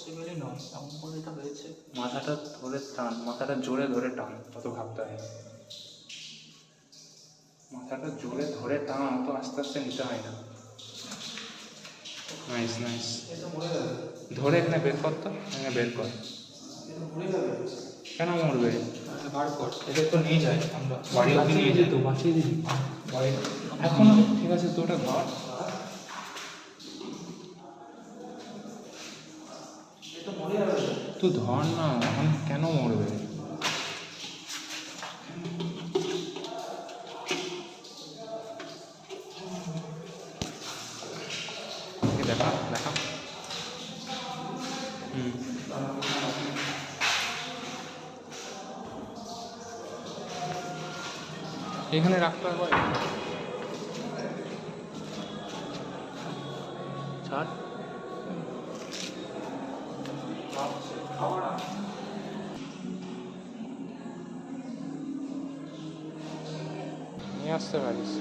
পসিবলই নয়, এমন করে এটা হয়েছে। মাথাটা ধরে টান, মাথাটা জোরে ধরে টান, অত ভাবতে হয় না। মাথাটা জোরে ধরে টান, অত আস্তে আস্তে নিতে হয় না। Nice nice. এটা মরে যাবে, ধরে এখানে বের কর, তো এখানে বের কর। এটা মরে যাবে। কেন মরবে? বার কর, এটা তো নিয়ে যায়, আমরা বাড়ি অবধি নিয়ে যেত, বাঁচিয়ে দিবি বাড়ি এখন ঠিক আছে, তো ওটা ধর। এটা মরে যাবে। তুই ধর না, এখন কেন মরবে? দেখা দেখা। এখানে রাখতে হবে, ছাড়। নিয়ে আসতে পারিস।